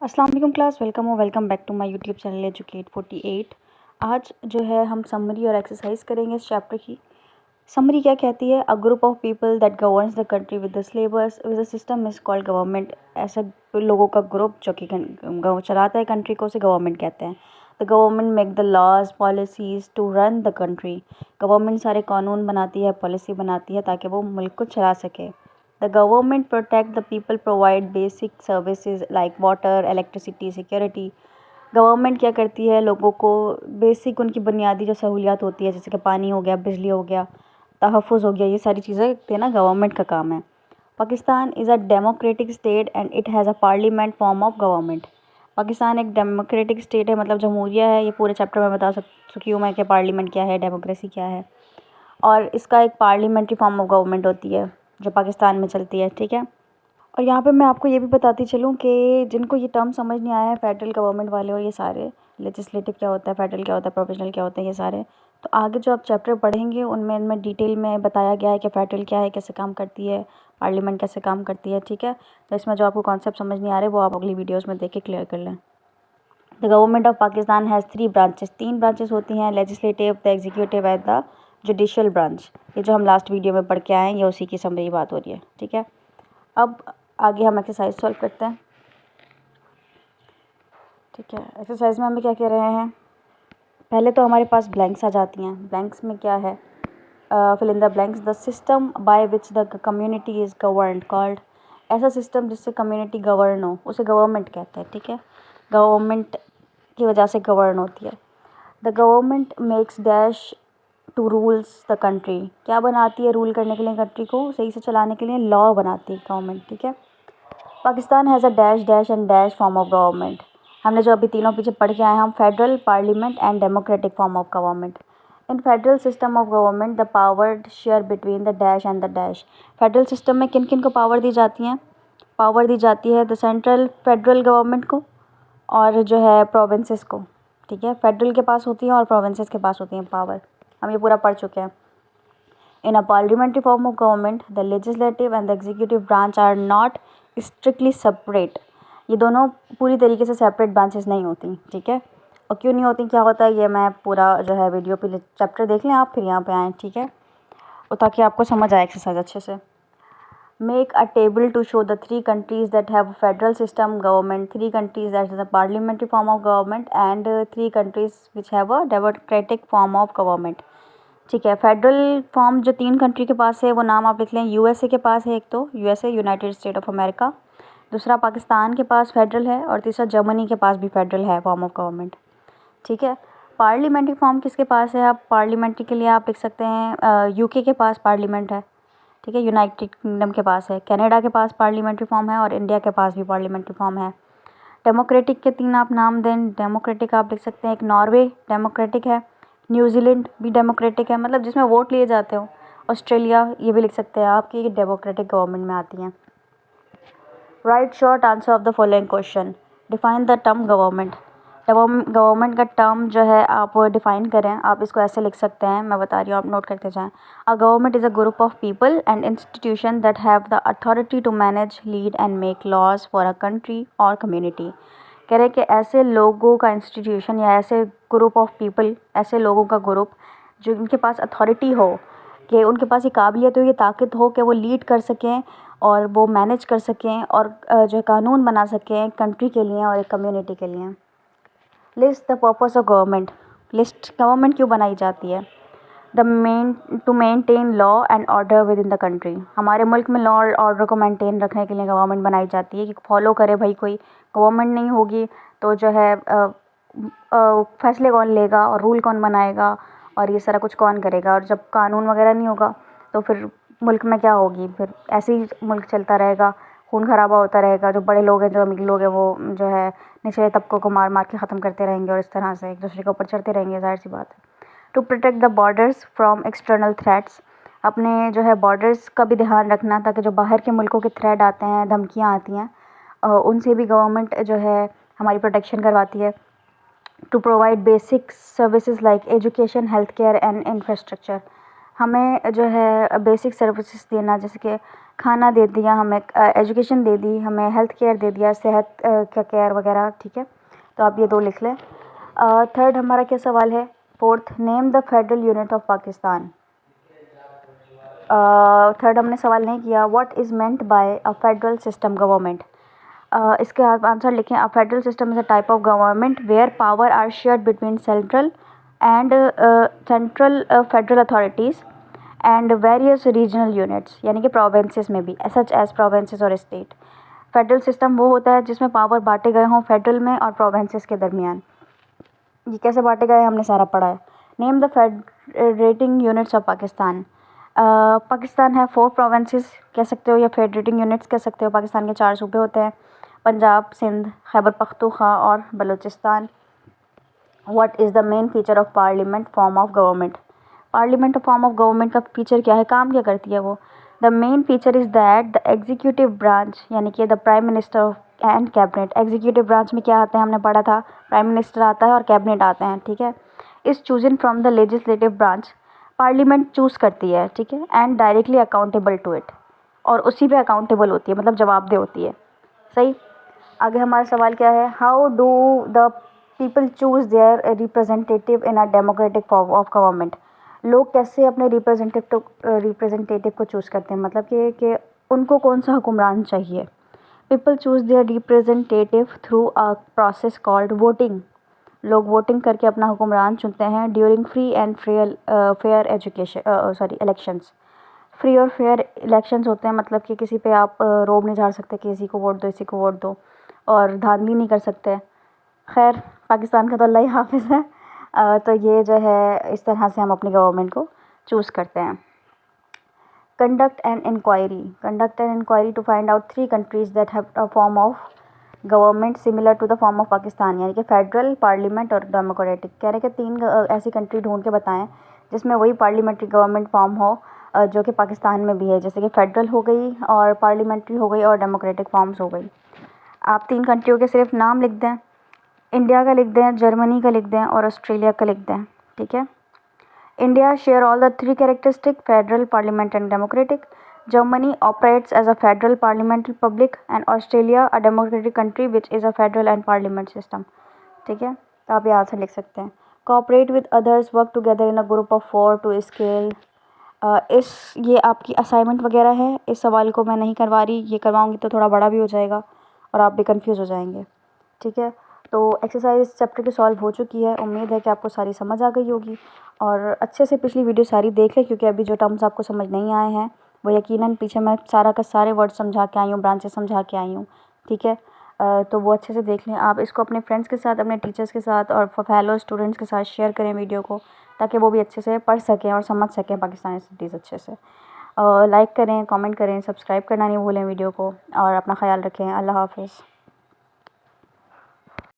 अस्सलाम वालेकुम class, welcome back to my YouTube channel educate 48। आज जो है हम समरी और एक्सरसाइज करेंगे इस चैप्टर की। समरी क्या कहती है? अ group of people that governs the country with the syllabus with the system is called government. ऐसा लोगों का ग्रुप जो कि चलाता है कंट्री को, उसे गवर्नमेंट कहते हैं। The government make the laws policies to run the country. Government सारे कानून बनाती है, पॉलिसी बनाती है ताकि वो मुल्क को चला सके। The government protect the people, provide basic services like water, electricity, security। Government क्या करती है? लोगों को बेसिक उनकी बुनियादी जो सहूलियात होती है, जैसे कि पानी हो गया, बिजली हो गया, तहफ़्फ़ुज़ हो गया, ये सारी चीज़ें देना गवर्नमेंट का काम है। Pakistan is a democratic state and it has a parliament form of government. Pakistan एक डेमोक्रेटिक स्टेट है, मतलब जमहूरिया है। ये पूरे चैप्टर में बता चुकी हूँ मैं कि पार्लियामेंट क्या है, डेमोक्रेसी क्या है, और इसका एक पार्लियामेंट्री फॉर्म ऑफ गवर्नमेंट होती है जो पाकिस्तान में चलती है, ठीक है। और यहाँ पे मैं आपको ये भी बताती चलूँ कि जिनको ये टर्म समझ नहीं आया है, फेडरल गवर्नमेंट वाले और ये सारे, लेजिस्लेटिव क्या होता है, फेडरल क्या होता है, प्रोविजनल क्या होता है, ये सारे, तो आगे जो आप चैप्टर पढ़ेंगे उनमें डिटेल में बताया गया है कि फेडरल क्या है, कैसे काम करती है, पार्लियामेंट कैसे काम करती है, ठीक है। तो इसमें जो आपको कॉन्सेप्ट समझ नहीं आ रहे वो आप अगली वीडियोज़ में देख के क्लियर कर लें। The government of Pakistan has 3 branches. 3 branches होती हैं, legislative, the executive and the judicial branch. ये जो हम लास्ट वीडियो में पढ़ के आए हैं, ये उसी की समरी बात हो रही है, ठीक है। अब आगे हम एक्सरसाइज सॉल्व करते हैं, ठीक है। एक्सरसाइज में हमें क्या कह रहे हैं? पहले तो हमारे पास ब्लैंक्स आ जाती हैं। ब्लैंक्स में क्या है? Fill in the blanks. The system by which the community is governed called. ऐसा सिस्टम जिससे कम्युनिटी गवर्न हो उसे गवर्नमेंट कहते हैं, ठीक है। गवर्नमेंट की वजह से गवर्न होती है। The government makes dash to rules the country. क्या बनाती है रूल करने के लिए? कंट्री को सही से चलाने के लिए लॉ बनाती है गवर्नमेंट, ठीक है। Pakistan has a dash dash and dash form of government. हमने जो अभी तीनों पीछे पढ़ के आए हैं हम, federal, parliament and democratic form of government. In federal system of government the power share between the dash and the dash. Federal system में किन किन को पावर दी जाती हैं? पावर दी जाती है द सेंट्रल फेडरल गवर्नमेंट को और जो है प्रोविंसेस को, ठीक है। फेडरल के पास होती हैं और प्रोविंसेस के पास होती हैं पावर। हम ये पूरा पढ़ चुके हैं। In a parliamentary form of government the legislative and the executive branch are not strictly separate. ये दोनों पूरी तरीके से सेपरेट ब्रांचेस नहीं होती, ठीक है। और क्यों नहीं होती, क्या होता है, ये मैं पूरा जो है वीडियो पे चैप्टर देख लें आप, फिर यहाँ पे आएँ, ठीक है, और ताकि आपको समझ आए एक्सरसाइज अच्छे से। Make a table to show the 3 countries that have federal system government, 3 countries that is a parliamentary form of government and 3 countries which have a democratic form of government, ठीक है। फेडरल फॉर्म जो 3 country के पास है वो नाम आप लिख लें। यूएसए के पास है, एक तो USA, United state of America. दूसरा पाकिस्तान के पास फेडरल है और तीसरा जर्मनी के पास भी फेडरल है फॉर्म ऑफ गवर्नमेंट, ठीक है। पार्लियामेंट्री फॉर्म किसके पास है? आप पार्लियामेंट्री के लिए आप लिख सकते हैं यूके के पास पार्लियामेंट है, ठीक है। यूनाइटेड किंगडम के पास है, कनाडा के पास पार्लियामेंट्री फॉर्म है और इंडिया के पास भी पार्लियामेंट्री फॉर्म है। डेमोक्रेटिक के 3 आप नाम दें। डेमोक्रेटिक आप लिख सकते हैं, एक नॉर्वे डेमोक्रेटिक है, न्यूजीलैंड भी डेमोक्रेटिक है, मतलब जिसमें वोट लिए जाते हो। ऑस्ट्रेलिया, ये भी लिख सकते हैं आप कि ये डेमोक्रेटिक गवर्नमेंट में आती हैं। Right short answer of the following question. Define the term government. Government का टर्म जो है आप डिफ़ाइन करें। आप इसको ऐसे लिख सकते हैं, मैं बता रही हूँ, आप नोट करते जाएं। A government is a group of people and institution that have the authority to manage, lead and make laws for a country और कम्युनिटी। कह रहे हैं कि ऐसे लोगों का इंस्टीट्यूशन या ऐसे ग्रुप ऑफ पीपल, ऐसे लोगों का ग्रुप जो इनके पास अथॉरिटी हो, कि उनके पास ये काबिलियत हो, ये ताकत हो कि वो लीड कर सकें और वो मैनेज कर सकें और जो कानून बना सकें कंट्री के लिए और एक कम्युनिटी के लिए। List the purpose of government. List government क्यों बनाई जाती है? To maintain law and order within the country. हमारे मुल्क में लॉ और ऑर्डर को मेंटेन रखने के लिए गवर्नमेंट बनाई जाती है कि फॉलो करे भाई कोई। गवर्नमेंट नहीं होगी तो जो है फैसले कौन लेगा और रूल कौन बनाएगा और ये सारा कुछ कौन करेगा। और जब कानून वगैरह नहीं होगा तो फिर मुल्क में क्या होगी, फिर ऐसे ही मुल्क चलता रहेगा, खून खराबा होता रहेगा। जो बड़े लोग हैं, जो अमीर लोग हैं, वो जो है निचले तबकों को मार मार के ख़त्म करते रहेंगे और इस तरह से एक दूसरे के ऊपर चढ़ते रहेंगे, ज़ाहिर सी बात है। To protect the borders from external threats. अपने जो है बॉर्डर्स का भी ध्यान रखना ताकि जो बाहर के मुल्कों के थ्रेट आते हैं, धमकियाँ आती हैं, उनसे भी गवर्नमेंट जो है हमारी प्रोटेक्शन करवाती है। To provide basic services like education, health care and infrastructure. हमें जो है बेसिक सर्विसेज देना, जैसे कि खाना दे दिया, हमें एजुकेशन दे दी, हमें हेल्थ केयर दे दिया, सेहत का केयर वगैरह, ठीक है। तो आप ये 2 लिख लें। थर्ड हमारा क्या सवाल है, fourth, name the federal unit of Pakistan. Third हमने सवाल नहीं किया, what is meant by a federal system government. इसके आप आंसर लिखें, a federal system is a type of government where power are shared between central and federal authorities and various regional units, यानी कि provinces में भी, such as provinces और state. Federal system वो होता है जिसमें पावर बांटे गए हों फेडरल में और प्रोविंसेस के दरमियान। ये कैसे बांटे गए हमने सारा पढ़ा है। Name the federating units of Pakistan. Pakistan है 4 प्रोविंसेस कह सकते हो या फेडरेटिंग यूनिट्स कह सकते हो। पाकिस्तान के 4 सूबे होते हैं, पंजाब, सिंध, खैबर पख्तूनख्वा और Balochistan. What is the main feature of parliament form of government. Parliament form of government का फीचर क्या है, काम क्या करती है वो। The main feature is that the executive branch, यानी कि the prime minister and cabinet. Executive branch में क्या आता है हमने पढ़ा था, प्राइम मिनिस्टर आता है और कैबिनेट आते हैं, ठीक है। Is chosen from the legislative branch, parliament choose करती है, ठीक है। And directly accountable to it, और उसी पे अकाउंटेबल होती है, मतलब जवाबदेह होती है। सही। आगे हमारा सवाल क्या है, how do the people choose their representative in a democratic form of government. लोग कैसे अपने रिप्रेजेंटेटिव को चूज़ करते हैं, मतलब कि उनको कौन सा हुक्मरान चाहिए। People choose their representative through a process called voting. लोग वोटिंग करके अपना हुक्मरान चुनते हैं during free and fair elections. Free और फेयर इलेक्शंस होते हैं, मतलब कि किसी पे आप रोब नहीं झाड़ सकते कि इसी को वोट दो, इसी को वोट दो, और धांधली नहीं कर सकते। खैर, पाकिस्तान का तो अल्लाह ही हाफिज़ है। तो ये जो है इस तरह से हम अपनी गवर्नमेंट को चूज़ करते हैं। Conduct an inquiry to find out 3 countries that have a form of government similar to the form of Pakistan, यानी कि फेडरल, पार्लियामेंट और डेमोक्रेटिक। कह रहे कि 3 ऐसी कंट्री ढूंढ के बताएं जिसमें वही पार्लियामेंट्री गवर्नमेंट फॉर्म हो जो कि पाकिस्तान में भी है, जैसे कि फेडरल हो गई और पार्लियामेंट्री हो गई और डेमोक्रेटिक फॉर्म्स हो गई। आप 3 कंट्रियों के सिर्फ नाम लिख दें, इंडिया का लिख दें, जर्मनी का लिख दें और ऑस्ट्रेलिया का लिख दें, ठीक है। India share all the 3 characteristic, federal, parliament and democratic. Germany operates as a federal parliamentary republic and Australia a democratic country which is a federal and parliament system, ठीक है। तो आप यहाँ से लिख सकते हैं, cooperate with others, work together in a group of 4 to scale। ये आपकी असाइनमेंट वगैरह है, इस सवाल को मैं नहीं करवा रही, ये करवाऊँगी तो थोड़ा बड़ा भी हो जाएगा और आप भी कंफ्यूज हो जाएंगे, ठीक है। तो एक्सरसाइज चैप्टर की सॉल्व हो चुकी है, उम्मीद है कि आपको सारी समझ आ गई होगी और अच्छे से पिछली वीडियो सारी देख लें, क्योंकि अभी जो टर्म्स आपको समझ नहीं आए हैं वो यकीनन पीछे मैं सारा का सारे वर्ड समझा के आई हूँ, ब्रांचेस समझा के आई हूँ, ठीक है। तो वो अच्छे से देख लें। आप इसको अपने फ्रेंड्स के साथ, अपने टीचर्स के साथ और फेलो स्टूडेंट्स के साथ शेयर करें वीडियो को, ताकि वो भी अच्छे से पढ़ सकें और समझ सकें पाकिस्तानी स्टडीज़ अच्छे से। लाइक करें, कमेंट करें, सब्सक्राइब करना नहीं भूलें वीडियो को, और अपना ख्याल रखें। अल्लाह हाफ़िज़।